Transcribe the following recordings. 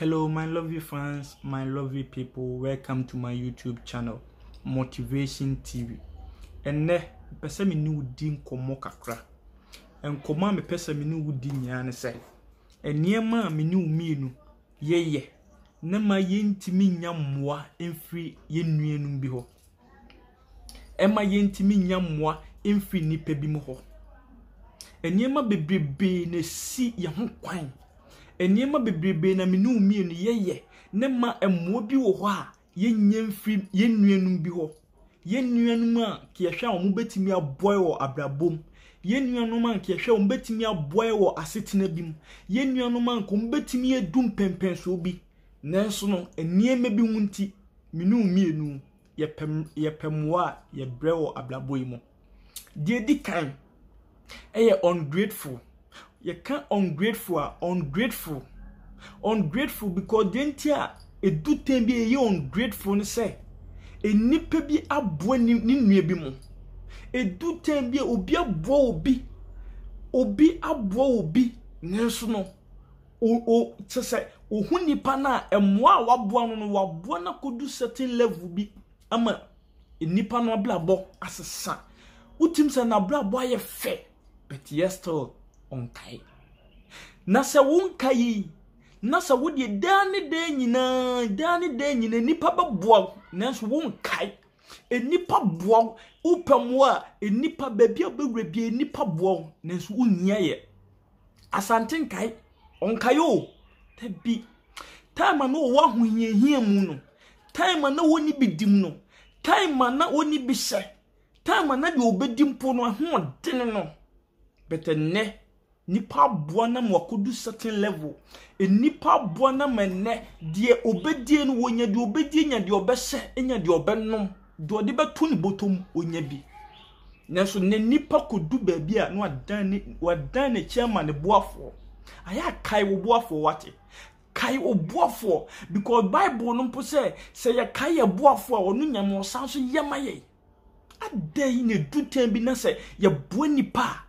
Hello, my lovely fans, my lovely people. Welcome to my YouTube channel, Motivation TV. And ne pese me ni udi nkomo kakra. Nkoma me pese me ni udi nyane se. Eniema me ni umienu ye. Ne ma yentimi nya mmoa emfiri yenuenum bi ho. Ema yentimi nya mmoa emfiri nipa bi mu ho. Eniema bebrebe na si ye ho kwan. Eniema bebrebe na menu umienu ye ne ma emmo bi wo ho a yenya mfiri yenuenum bi ho. Yenuenum a kiyehwe a omo betimi aboy wo abrabom. Yenuenum a kiyehwe omo betimi aboy wo asetena bim. Yenuenum a omo betimi edum pempenso bi. Nanso no eniema bi wunti menu umienu yepemwa ye brewo abrabo mu. Die di kan eye ungrateful. You can't ungrateful because dentia edu tembi ye ungrateful ne say enipa bi abo ni nua bi mu edu tembi obi abo obi abo obi nenso no o sese ohu nipa na emwa wabo no wabo na kodu certain level bi ama enipa no ablabo asesa utim se na ablabo aye fe but yes still onkai nasa wonkai nasa wodi dane de nyina nipa beboa nanso wonkai enipa boa upamwa enipa babia bewrebie enipa boa nanso unnya ye asanten kai onkai o tabi time na wo ahohiahia mu no time na woni bidim no time na woni bihye time na de obedim po no ho den no betene nipa boa na mwakodu certain level nipa boa na menne de obedie no wonya de obedie nya de obehye nya de obenom de ode beto ne botom onya bi nanso ne nipa kodu baabi a no wadan ne chairman ne boafo aya kai wo boafo wate kai wo boafo because bible no mpo say ya kai ya boafo a onu nyam osanso yemaye adai ne dutan bi na say ya boa nipa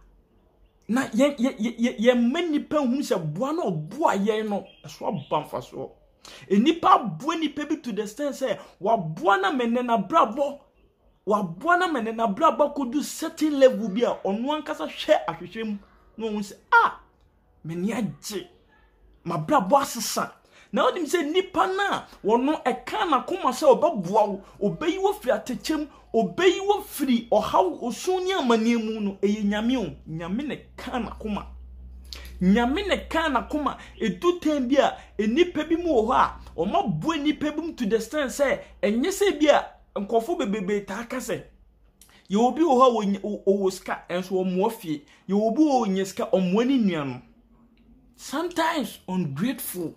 na ye mani pa hu se boa na oboa ye no so bamfa so enipa boa nipa bi to the stand say wa boa na mene na brabo kodu certain level bi a onu ankasa hwe ahwehwem no hu se meni age ma brabo asesa na odim se nipa na wono eka na koma se obaboa obeyi wo firi atechem obeyi wo firi ohaw osuni amaniemu no eye nyame ne kana kuma edutem bia enipa bi mu ho a omabu enipa bi mu to the stand say enye se bia nkofo bebebe ta aka se ye obi ho ha wo ska enso omo afie ye obi ho nyeska omo ani nua no sometimes ungrateful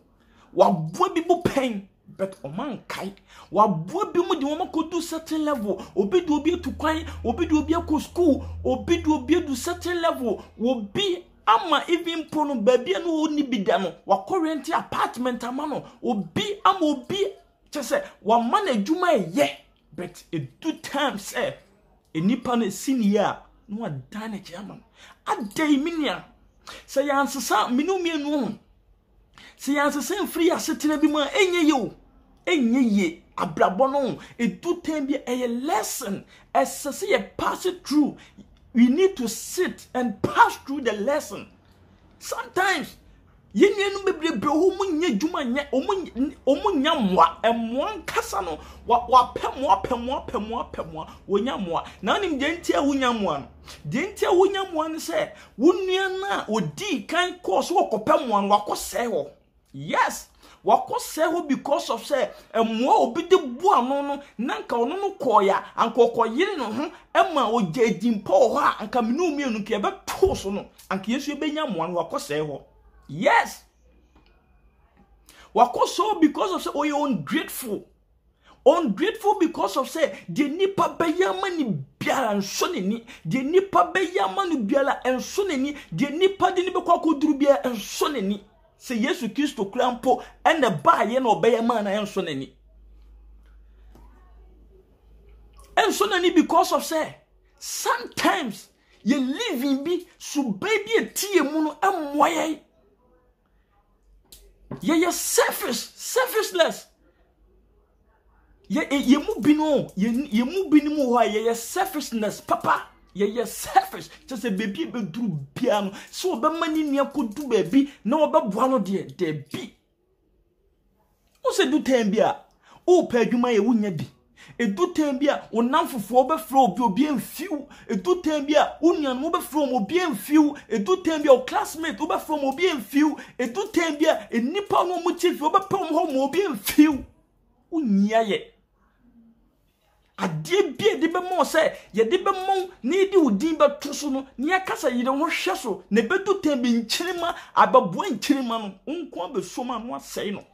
wa bo bi bu pain but oman kai wa bo bi mu di wo makodu certain level obi do obi atukwan obi do obi akọ school obi do obi do certain level obi ama even pono baby no oni bida no wa current apartment amano obi ama obi chese wa man adwuma ye but do time say enipa na senior no adan na chairman adai minia say yansesa mienu se yansesa free asetena bi ma enye ye abrabo no edutem bi a lesson as ye pass it through. We need to sit and pass through the lesson. Sometimes yenenu bebrebe omo nya dwuma nya omo nya moa emmoa nkasa no wa pemmoa wonya moa na onim de ntia wonya moa no de ntia wonya moa no se wonua na odi kan course wo kopemmoa no wakose ho. Yes, wakose ho because of say emmoa obi de bua no nanka ono no koya anka okoyire no ho ema ogedimpo ho anka menu mienu ke be to so no anka yesu ebenya moa no wakose ho. Yes, wakoso because of say oh you ungrateful because of say de nipa beyama ni biara nso ni de nipa beyama ni biara enso ni de nipa de ni be kwakoduru biara enso ni say Yesu Kristo krampo ene ba ye na obeyama na enso ni because of say sometimes you living be so baby etie mu no emmoye Ye selfishness. Ye mu bino, ye mu binimu wa ye selfishness, papa. Ye selfish. Just a baby be do piano. So be mani ni could do baby. No be buano de be. O se do tembia. O pe adwuma ye wunya bi. E do tembia o namfofo be flow bi obi enfiu. E do tembia unian mo be flow mo obi enfiu. E do tembia o classmate o be flow mo obi enfiu. E do tembia e nipa no mo chief o be pom ho mo obi enfiu. Unya ye. Adie bie de be mo se ye de be mo ni di udin be toso no ni akasa yire ho hwe so ne be do tembi nkyirima ababo nkyirima no unko abesoma no asai no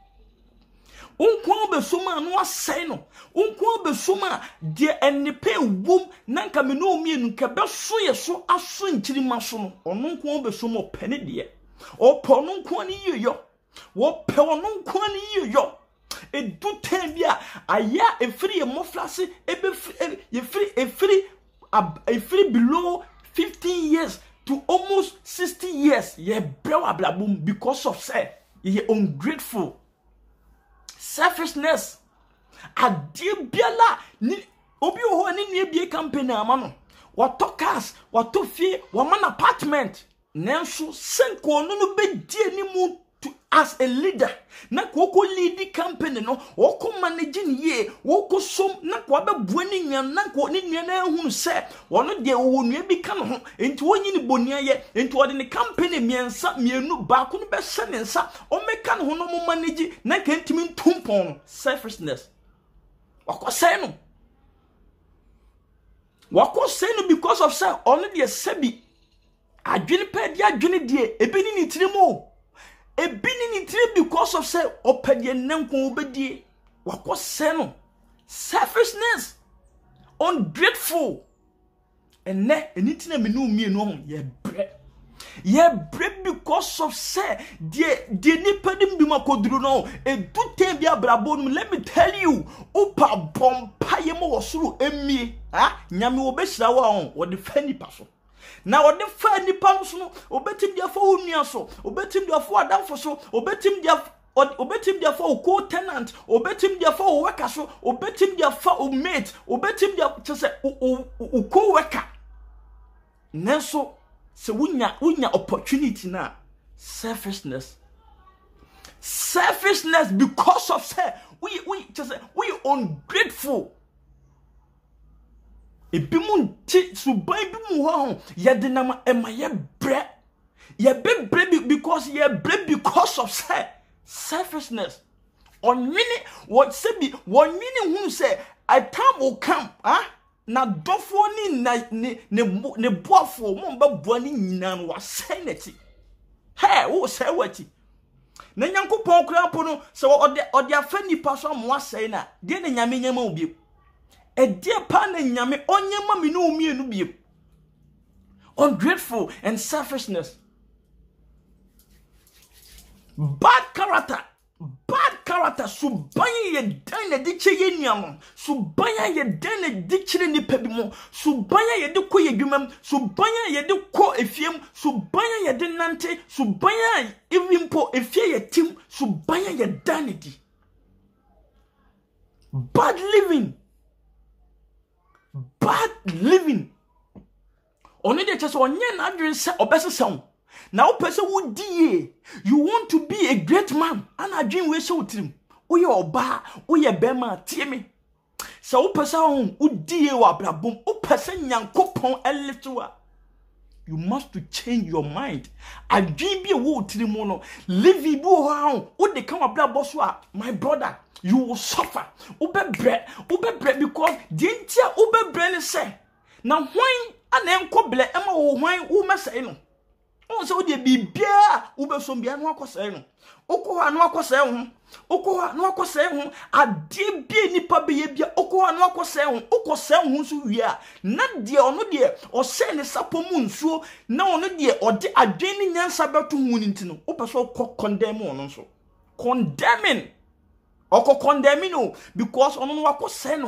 unko abesoma no asai no unko abesoma de enipe wom nanka me no mienu ka be so ye so aso nkyirima so no ono unko abesoma opene de o po no unko ni yeyo wo pe ono unko ni yeyo e do tembia aya e free e moflase e free below 15 years to almost 60 years ye brewa blabum because of say ye ungrateful selfishness adie biala ni obi ho ani nua bie campaign amano wato cars wato fie waman apartment nenso senko no be die ni mu as a leader na kwoko lead company no woko managing ye woko som na kwa be buani nyan na kwa ni nyan na ehunu se wono de wo nua bi ka no ho enti wonyi ni bonia ye enti wode ni company miensa mienu ba ko no be hye ne nsa o meka no ho no mo manage na ka ntimi ntumpon selfishness wako say no because of say ono de sebi adwene pa dia adwene de ebeni ni tirimo ebini ni tire because of say opede nenko obedie wako say no selfishness ungrateful ene enitina me no mie no ye bre because of say de nipa dim bi makoduru no edu tem bia brabo no let me tell you opa bompa ye mo wosuru emie nyame wo be hira wa on wo de fa nipa so na wode fa nipa no so no obetim dia fa onua so obetim dia fa adamfo so obetim dia fa o tenant obetim dia fa o worker so obetim dia fa o mate obetim dia chese o co-worker nenso se wunya opportunity na selfishness because of say we ungrateful. Ebimun ti subai bimu ho ye de nam ema ye bre because ye bre because of selfishness. Onwini what say be onwini hu say a time will come na dofo ni ne boafo mo ba boani nyina no wa say neti wo say wati na nyankopon kura po no se ode afa nipa so mo asai na de na nyame nyama obi e dear pan and yame onye mami no mienu biem. Ungrateful and selfishness. Bad character. Subanya ye dane diche ye niam. Subanya ye dane diche ni pebimo. Subanya ye de ko ye dwumam. Subanya ye de ko efiem. Subanya ye de nante. Subanya even po efie ye tim. Subanya ye dane di. Bad living. Only the chance on yen address or best sound. Now, person would die. You want to be a great man, and I dream we so trim. We are bar, we are bema, Timmy. So, person would die or blabum, o person young coupon a little. You must to change your mind. I dream be a wood to the mono. Live you how would they come a blood bosswa, my brother. You will suffer. Ube bread because didn't ya ube bread say. Now when an enko ble emma o when u say no. On so de bibia ube so bia no akose no. Okoha no akose ho. Okoha no akose ho. Ade bia nipa be ye bia okoha no akose ho. Okose ho so wi a. Na de ono de o se ne sapom nsuo na ono de ode adwen nyansa beto hu ni ntino. Opeso condemn ono so. Condemning oko condemn no because ono wako send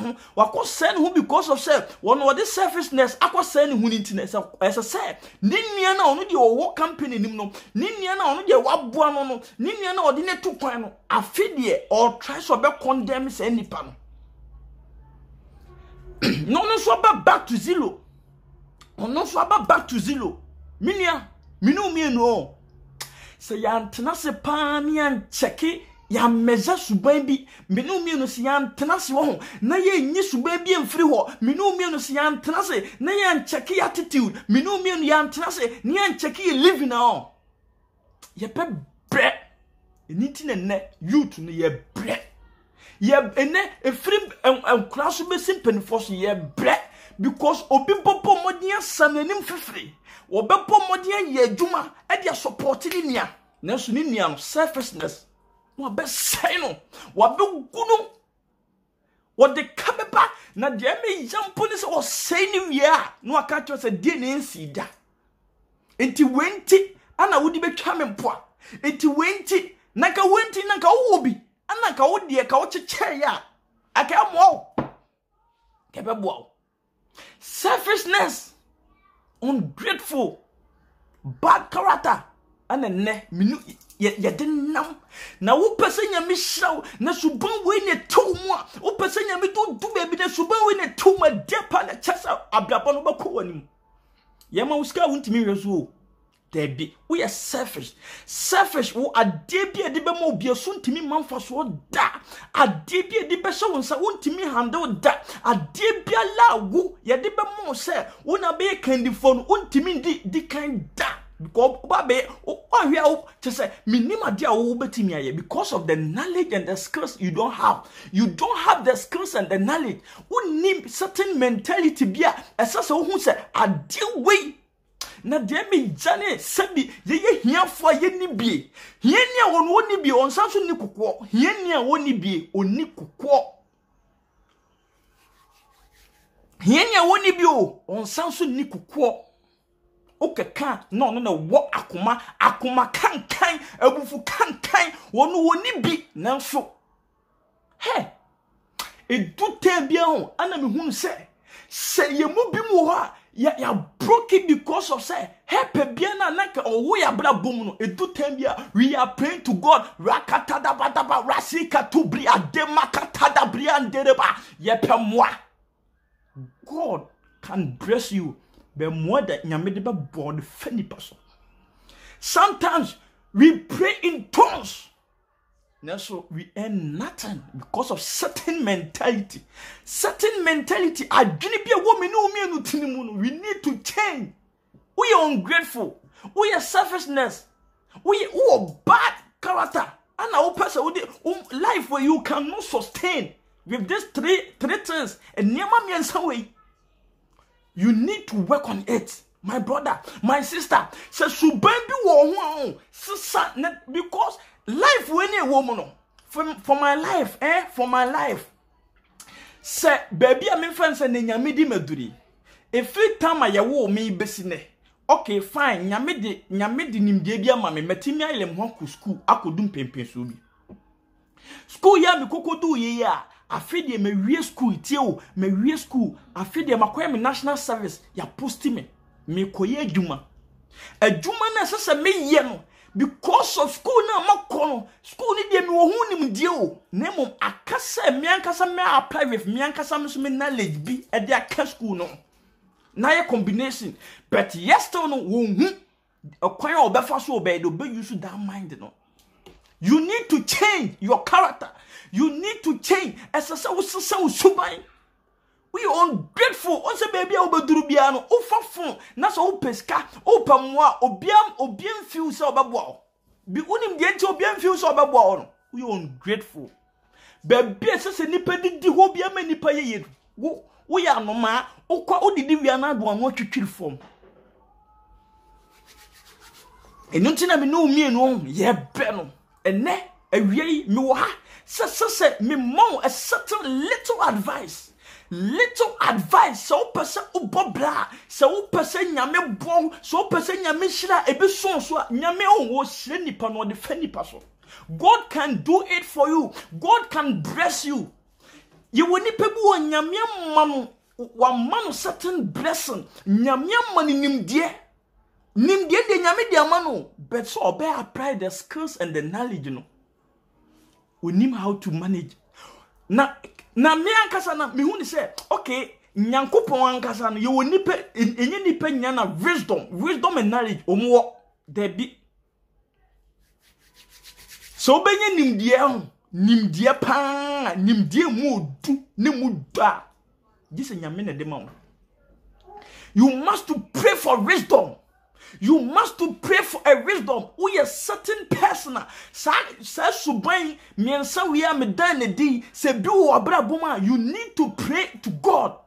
ho because of say one of the selfishness akwa send ho ntiness as say ni nua na ono de owo company nim no ni nua na ono de waboa no ni nua na ode ne to kwan no afidie or try so be condemn say nipa no no so back to zero ono so back to zero minia minu mienu say yantena se pan yan checki ya measure suban bi menu mienu se yantena se wo na ye nyi suban bi emfiri ho menu mienu se yantena se na yan checki attitude menu mienu yantena se ni yan checki living now ye pe bre eniti ne youth no ye bre ye ene efiri enkura so be simpen force ye bre because obi popo modien sananim fifiri obepo modien ye adwuma e dia support ni nia na so ni nia no selfishness no be say no wa be gunu wo de kabeba na de me jampo ni se o say ni wia no aka cho se de ne nsi da enti wenti ana wodi betwa me mpoa enti wenti na ka wo bi ana ka wo de ka wo cheche ya aka mo kebebo selfishness, ungrateful, bad character, and a ne minu ye didn't know. Now, who person ya miss show, na suban win a 2 more, who person ya me do baby, the suban win a 2 more dip on the chest of Ablabon Bakuanim. Yama was going to me as well. There be we are selfish who are debia de bemo bia so ntimi manfa so da adebia de be so wonsa wontimi handle da adebia la wo ye de bemo se wona be kandi phone wontimi di kan da because babe o hwe o to say minima dia wo betimi aye because of the knowledge and the skills you don't have the skills and the knowledge who need certain mentality bia esase wo hu se ade we na de me jane sabi ye hiafo ye ni bie hiani a woni bie on sanso ni kokko hiani a woni bie oni kokko hiani a woni bie on sanso ni kokko okeka no wo akoma kankan abufu kankan woni bi nanso he edutem bia ho ana me hunu se ye mu bi mu ho ya broke it because of say help biana naka owo ya bra bom no edutem bia we are praying to God rakatada badaba rasika tubri ademakatada briandereba yepemwa God can bless you but more than nyamedeba born funny person. Sometimes we pray in tongues. Now so we earn nothing because of certain mentality. We need to change. We are ungrateful. We are selfishness. We are bad character. And our person life where you cannot sustain with these three things. And way. You need to work on it. My brother, my sister, because life when a woman for my life say baby I'm friends and nyamedi meduri every time I wo me besine okay fine nyamedi nimde bia ma me metimi ayelem ho ku school akodum pempen so bi school ya me kokodu ye ya afide me wie school tie o me wie school afide makoya me national service ya post me koye adwuma na sese me ye no because of school na makono school ni de me wo hu nim die o na mom akasa me ankasa me apply with me ankasa me so me knowledge bi e de aka school no na ye combination but yesterday no wo hu akwan obefa so obey do be use that mind no. You need to change your character. You need to change as a subai. We are ungrateful. Also, baby, obedurubiano, ofafun, naso opeska, opamwa, obiam feel so babo. Be unim get to obiam feel so babo. We are ungrateful. Baby, as a nipedi di hobia many paye. We are no ma, okwa odidi we are not one what you kill from. And nothing I know me no, yeah, beno. And ne, a way me wa, say me mo a certain little advice. So person ubobla, so person nyame bon, so person nyame shira ebe so nyame on wo shire nipa no de fani paso. God can do it for you. God can bless you. You will need people who nyamia manu one man certain blessing. Nyamia mani nimdie. Nimdie de nyame de amano. But so obey apply the skills and the knowledge, you know. We know how to manage. Na me ankasa na me hu ni say, okay, nyankopon ankasa no you will need enye nipa nyana wisdom and knowledge omo there be. So benye nimdie pa nimdie mu du ne mu da. This is nyame na de ma. You must to pray for wisdom. You must to pray for a wisdom. We a certain person. Sa suban miensa we am dan na di se bi wo abraboma. You need to pray to God.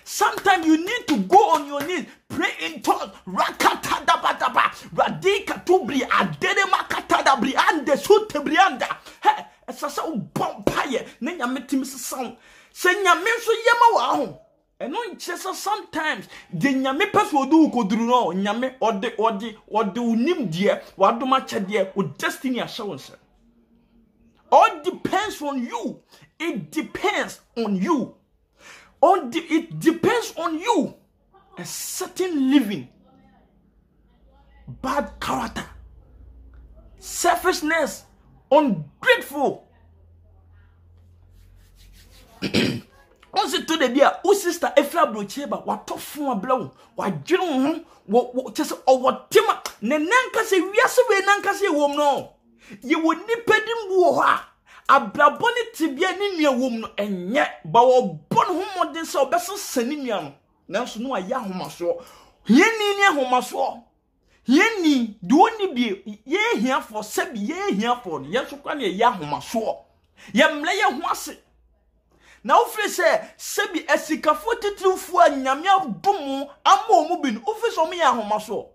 Sometimes you need to go on your knees, pray in tongues. Rakatadabadaba, radika tubri adere makatadabri ande sutebrianda. Hey, esasa ubompaye. Ne nyame timi sesam. Se nyame so yema wa ho. Eno nchesa sometimes de nyame peso odu koduru no nyame ode unim die wadoma chede o destiny assurance. All depends on you. It depends on you. It depends on you. A certain living, bad character, selfishness, ungrateful. Once to the dear, o sister Efra Brocheba, what tough for a blow, what June, what just or what Tima, Nenanka say, yes, we Nanka say, no. You would nip him war. A blaboni tibia in your womb, and yet, but born home this or best sending yam. Now, so no, a yahoma so. Yenny homa so. Yenny, do only be ye here for sebi ye here for yes, so can ye yahoma so. Yam lay was it. Now, free say, sebi esika 42 for nyamia dumu, amo mubin, office on me yahoma so.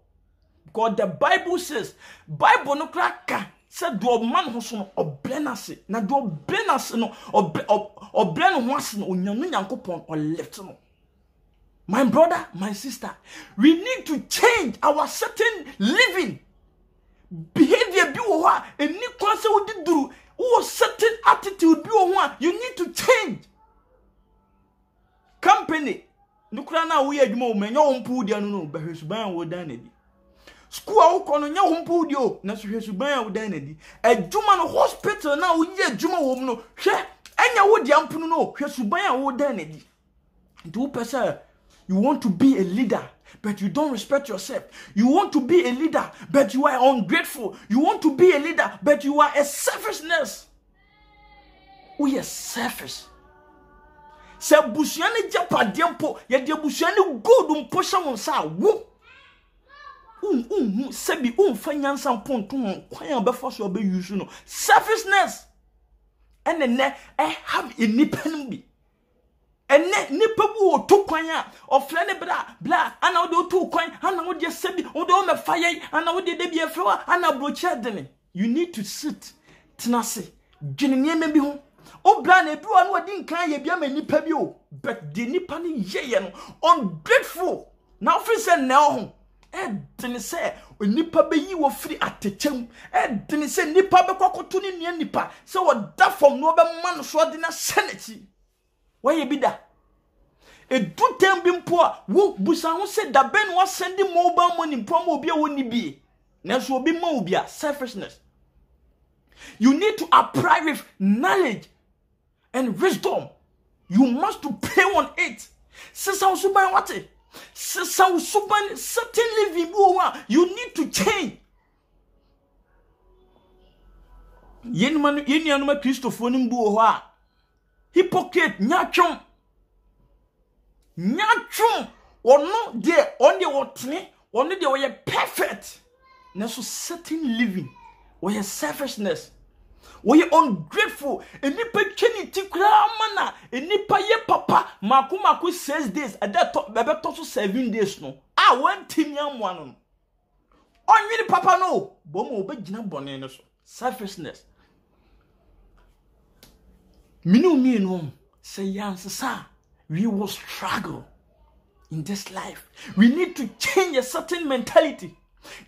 God, the Bible says, Bible no cracker. Said do man who so oblenase na do oblenase no oblen wase no onyanu nyankopon or left no. My brother, my sister, we need to change our certain living behavior bi wo ha eni kwase wo diduru wo certain attitude bi wo ho you need to change. Company nukura na wo ye adwuma wo menyo wo mpu dia no behwesuban wo dan na di. School awokono nya hompo dio na so hwesuban awodan na di adwuma no hospital na wo ye adwuma wo no hwe enya wo dia mpunu no hwesuban awodan na di. Do person you want to be a leader but you don't respect yourself. You want to be a leader but you are ungrateful. You want to be a leader but you are a selfishness. We are selfish. Se busuane japade mpo ye de busuane gold mpo sha won sa wo sebi fanyansa ponto kwan obefo so obe use no selfishness ene ne have independent bi ene nipa bu to kwan a ofle ne bla ana wo to kwan ana wo de sebi wo de me faye ana wo de bi efrewa ana broche de ne. You need to sit tenase dwene niam bi ho o bla na bi wa no odi nkan ye bia ma nipa bi o but the nipa ne ye no ungrateful now free say na ho didn't say nipa be yi wo free atechem didn't say nipa be kwakoto ni nua nipa say what that from no be man so de na senachi why ye bi da e do tem bi mpo a wo busa ho say da ben wa send mobile money mpo ma obi a woni bi na so obi ma obi a selfishness. You need to apply with knowledge and wisdom. You must to pray on it. Sisa usuba what? Sisa usuba certain living you need to change. Yeni anuma Christopher nimbu ho hypocrite nyatwon ono de onde wotne ono de we perfect na so certain living we selfishness we ungrateful enipa twani tikra mana enipa ye papa maku 6 days that bebe to so 7 days no one timi amwa no onwini papa no bomo obegina bone no so selfishness. Minu say yansasa we will struggle in this life. We need to change a certain mentality.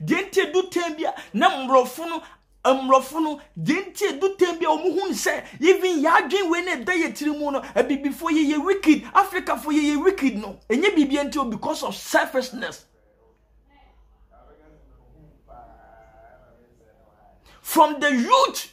Dente do tembia na mbrofo no amrofo denti do tembi o muhu say even ya adwen we na day tirimu no before ye wicked Africa for ye wicked no enye bibia enti because of selfishness. From the youth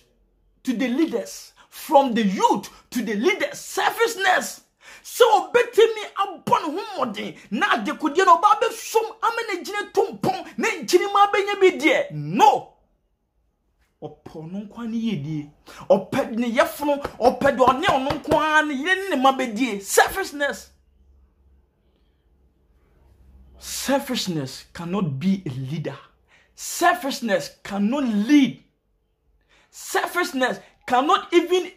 to the leaders, from the youth to the leaders, selfishness. So better me upon whom na de could you know babe some amene jine tumpon na jine ma benye be die no opono kwa ni yedie oped ne yefno oped one ono kwa ne ye ne ma be die. Selfishness. Selfishness cannot be a leader. Selfishness cannot lead. Selfishness cannot even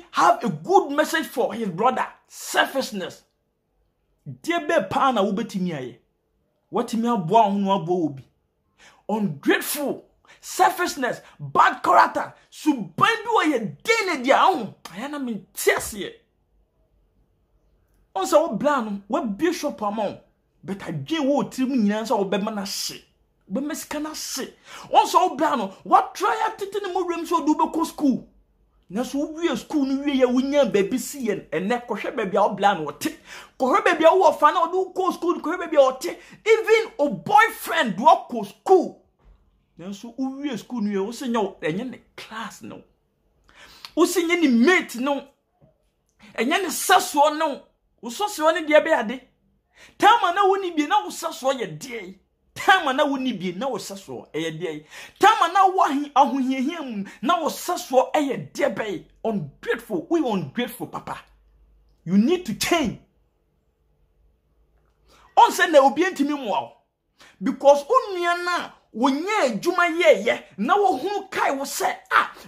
have a good message for his brother. Selfishness. Debe pa na wobetimi aye. Watimi aboa ho no aboa obi. Ungrateful, selfishness, bad character. Suban bi wo ye den dia ho. Aya na me tiase. On sa wo blan wo bishop amon. But adwen wo tirim nyina sa wo be ma na hye. Be mesika na hye. On sa wo blan what try atete ne mo rem so do be ko school. Na so wie school no wie ya wunya baby si yen ene kohwe baby a oblan wo te kohwe baby a wo fa na do ko school kohwe baby a wo te even a boyfriend do ko school na so wie school no wo se nya enye ne class no wo se nya ni mate no enye ne saso no wo so se woni de be ade tama na woni bi na wo saso ye de tama na woni bi na wo saso eye de tama na wo ahohiahia na wo saso eye de be. Ungrateful. We ungrateful, papa. You need to change. On say na obi antimi mo because onua na wonye adwuma ye na wo hu kai wo say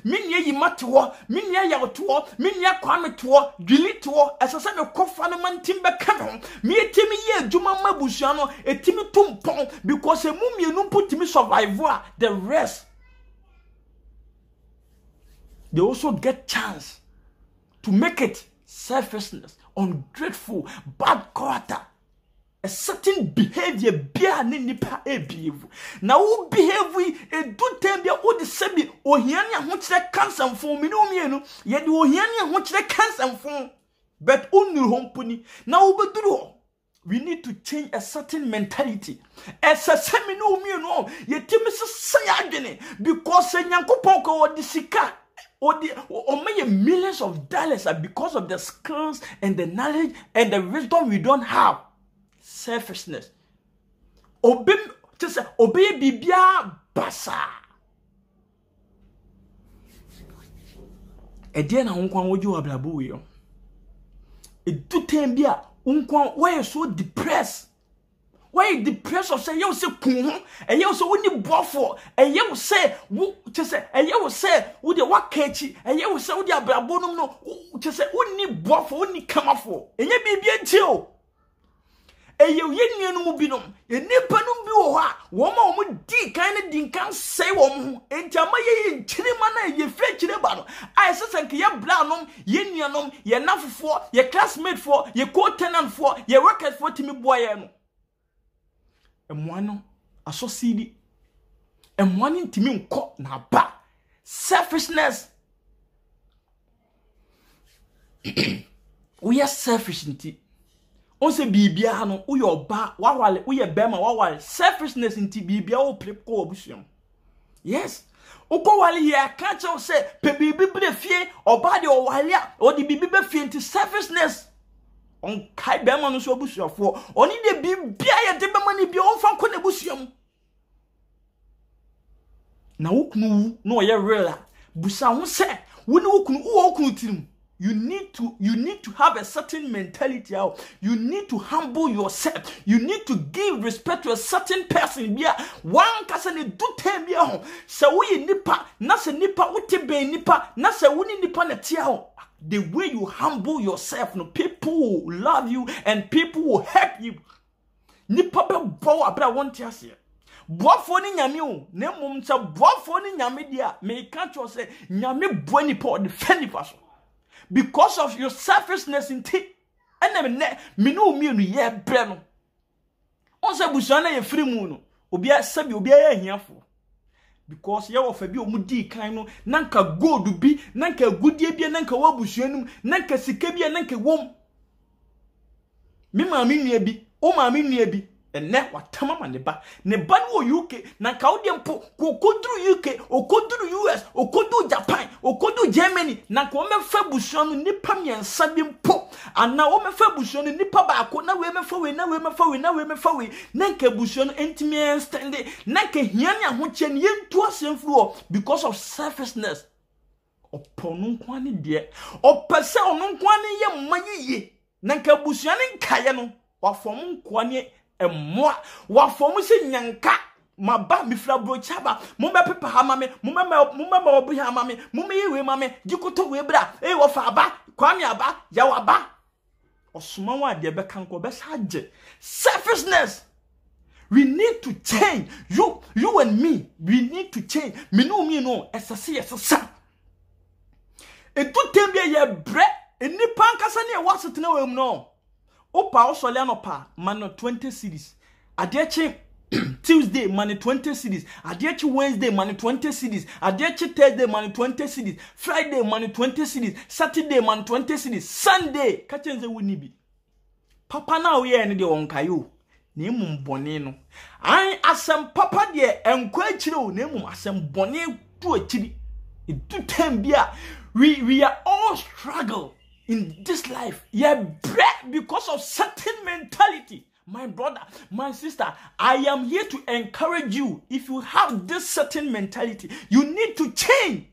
menua yi mate ho menua ya to ho menua kwame to ho dwili to ho esese me kofa no mantim be ka no me etimi ye adwuma mabusua no etimi tumpon because emumienu putimi survive the rest they also get chance to make it. Selfishness, ungrateful, bad character. A certain behavior bia ne nipa behave. Na wo behave e do time bia wo de sebi ohiani ho kire cancer fon me no mienu ye de ohiani ho kire cancer fon but only hompuni na wo beduru ho. We need to change a certain mentality. As a semi no mienu ye timi se adwene because Nyankopon ko wo de sika or may millions of dollars are because of the skills and the knowledge and the wisdom we don't have. Selfishness. Obey bibia basa. Ede na unkwan woju ablabo we yo. Edu tembia unkwan why you so depressed? Why you depressed of say you say kun and you so woni bofo and you say wo to say and you say wo de wakachi and you say wo de ablabo no to say woni bofo woni kamafo enye bibia nti o. Eyo yennu mu binom ye nipa no bi wo ha wo ma wo di kan ne din kan sei wo mu entiama ye nchirima na ye fre chire ba no ai sesenke ye blanom ye nuanom ye nafofo ye classmate for ye co-tenant for ye workers for timi boye no emwano asosidi emwani ntimi nko na ba. Selfishness. We are selfish nti onse bibia no uye oba wawale uye bema wawale selfishness nti bibia o prep ko obusuam. Yes, uko wale ye akache o se pe bibi bre fie oba de o wale a o de bibi be fie nti selfishness on kai bema no so obusuafo oni de bibia ye de bema ni bia on fa ko na obusuam na wukunu no ye real busa ho se woni wukunu wo wukunu tirim. You need to have a certain mentality out. You need to humble yourself. You need to give respect to a certain person. Yeah, one person do time be home. So we nipa, na se nipa uti be nipa, na se wuni nipa na tia ho. The way you humble yourself, no people will love you and people will help you. Nipa be bo abra want tia se. Boafo ni nyame o, na mum se boafo ni nyame dia, me ka cho se nyame bo nipa o defend nipa so. Because of your selfishness in tea, and then me no ye breno. On se busana ye free moon, obia sabi obia ye hiafo. because ya wo fa bi omudi kan no nanka gold bi nanka gudie bi nanka wabusuanum nanka sika bi nanka wom me maami nua bi o maami nua bi enne watama ma ne ba no UK nanka wo de mpo kokoduru UK okoduru US okodu Japan okodu Germany nanka wo mefa busuanu nipa miensa bi mpo ana wo mefa busuanu nipa baako na we mefa we na we mefa we na we mefa we nanka busuanu entimi stand nanka hiane ahoche ne yentu asemfuro because of selfishness oponu nkwane de opese onu nkwane ye mmayiye nanka busuanu nkaye no wafom nkwane emwa wafom se nyanka maba mifra brochaba mumbe pepa ha mame mumbe obi ha mame mumbe yewe mame gikoto we bra wo fa aba kwame aba ya waba osuma wa de be kanko be saje selfishness. We need to change. You and me, we need to change. Me no esasa etu tembia ye bre enipa nkasa ne wasitena wem no opa osole no pa mano 20 cities adechi Tuesday money 20 cities adechi Wednesday money 20 cities adechi Thursday money 20 cities Friday money 20 cities Saturday money 20 cities Sunday kachenze woni bi papa na we ye ne de wonkayo na emum bone no an asem papa de enkwa akire o na emum asem bone tu akiri etu tembia we are all struggle in this life. Yeah, because of certain mentality. My brother, my sister, I am here to encourage you. If you have this certain mentality, you need to change.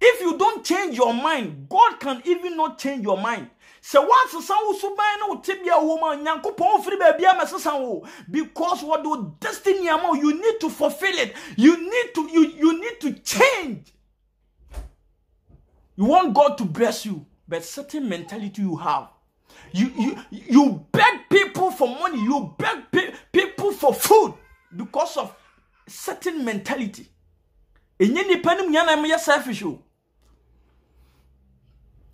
If you don't change your mind, God can even not change your mind. So once the sound so by no tibia woman yanko pon free baby amasasan because what do destiny amo you need to fulfill it. You need to change. You want God to bless you, but certain mentality you have. You beg people for money, you beg people for food because of certain mentality. Enye nipa nim nya na me selfish o.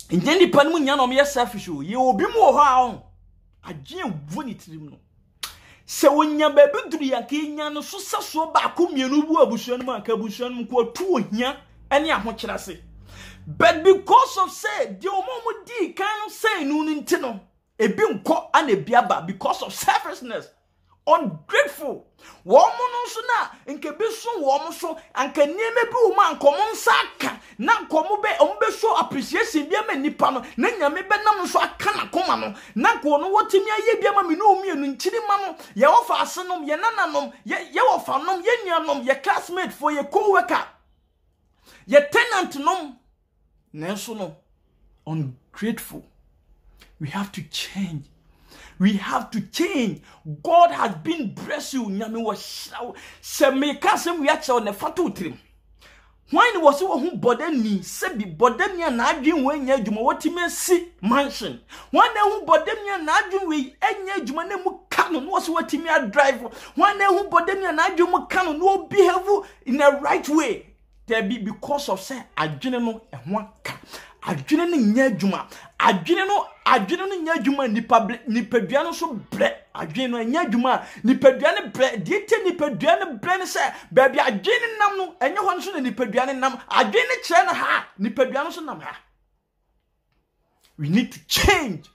Enye nipa nim nya na me selfish o. Ye obi mu ho a agye vu ni tirim no. Se wonya ba bi duru ya ka nya no so saso ba ko mienu bu abusuan mu aka abusuan mu ko tu ohia ene ahokyera se. But because of say the omo di kan say no ntino ebi nko ana biaba because of selfishness, ungrateful. Womo no so na nke be so womo so anka nieme bi wo man komo nsaka na komo be ombe so appreciation bi ama nipa no na nyame be nam so aka na koma no na ko no wotimi aye bi ama me no mienu nchiri ma no ye ofa asenom ye nananom ye ofa nom ye nuanom ye classmate for ye co-worker ye tenant nom. No, ungrateful. We have to change. We have to change. God has been blessed you. Nyame was se me kasem we acha on fatu trim. When was who boden me se bi boden ya na adwen we nya adwuma wotime si mansion. When who boden ya na adwen we enya adwuma na mu kano no was wotime drive. When who boden ya na adwen mu kano no behave in a right way. There be because of say adwene no ehwa ka adwene no nya adwuma adwene no nya adwuma nipadua no so bre adwene no nya adwuma nipadua ne bre diete nipadua ne bre ne say baby adwene nam no enye ho so na nipadua ne nam adwene kire na ha nipadua no so nam ha. We need to change.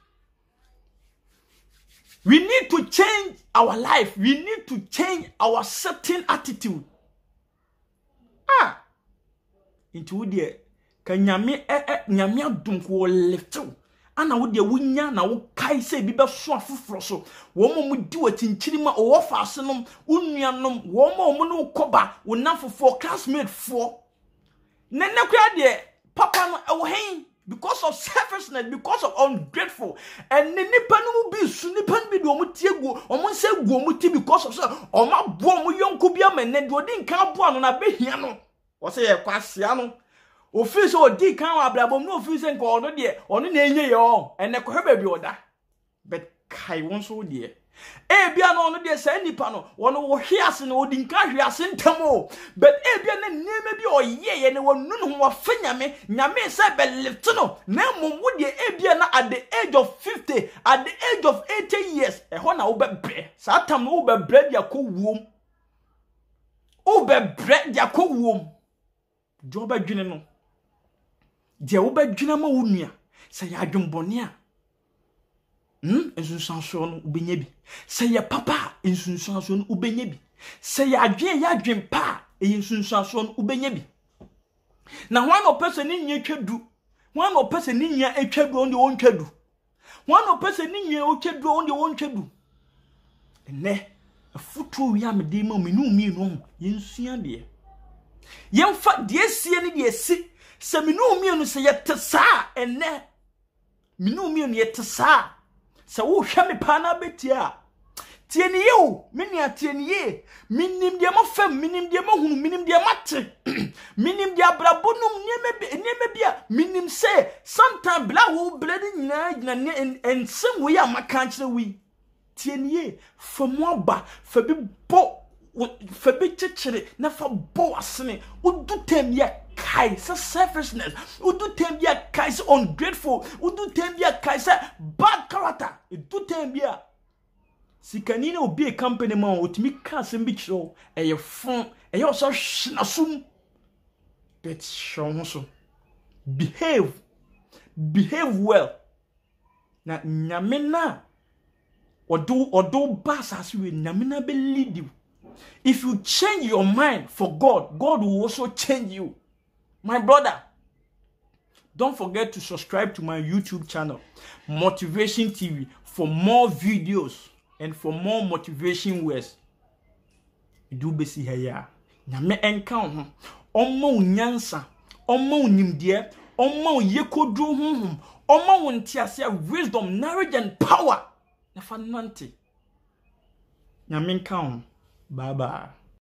We need to change our life. We need to change our certain attitude. Into wo de ka nyame nyame adom ko lifto ana wo de wonya na wo kai se bi be so afoforo so wo mo di watinchiri ma o wofa asenom unuanom wo mo no koba wo nafofo classmate fo nene kwa de papa no wo hen because of selfishness, because of ungrateful, and nipa no bi su nipa bi do mo tie go o mo se go mo tie because of o ma bo mo yonko bia menne do di nka bo ano na behia no. What's a quasiano? Official D can abrabom no official and call no dear, on an enye yo, and a baby order. But Kai won't so dear. Biano no dear say pano, one over here and would encourage us in Tamo. But Bian and maybe or ye and one noon who are finyame, Yame said, but Lieutenant, Nemo would ye Biana at the age of 50, at the age of 80 years, a honor over bear, Satam over bread your cool womb. o be bre dia ko wom jo ba dwene no dia wo ba dwene ma wo nua se ya adwembone a ensunsanso no ubenya bi se ya papa ensunsanso no ubenya bi se ya adwen pa ensunsanso no ubenya bi na hwan no person ni nya twadu hwan no person ni nya etwadu onde won twadu hwan no person ni nya otwadu onde won twadu ene afutu wi amde ma menu mi no yensua de yemfa de sie ni de si se menu mi no se yete saa ene menu mi no yete saa se wo hwe me pa na betia tieniye o menia tieniye minim de ma fam minim de ma hunu minim de mate minim de abrabonum nieme bia minim se sometime bla wo blade nyina ensem we ya maka kire wi tieniye famo ba fa bi bo fa bi chichire na fa bo asene udu tem ya kai sa selfishness udu tem ya kai sa ungrateful udu tem ya kai sa bad character udu tem ya sikanina obi a company man otimi ka sembi chiro eye fon eye oso nasum that show so behave well na nyamena odo bass as we nyamena be lead you. If you change your mind for God, God will also change you. My brother, don't forget to subscribe to my YouTube channel, Motivation TV, for more videos and for more motivation words. Do be see here. Nyame encounter. Omo nyansa, omo nimdie, omo yekodru honhom, omo wontiase wisdom, knowledge and power. Na fanante. Nyame encounter. Bye bye.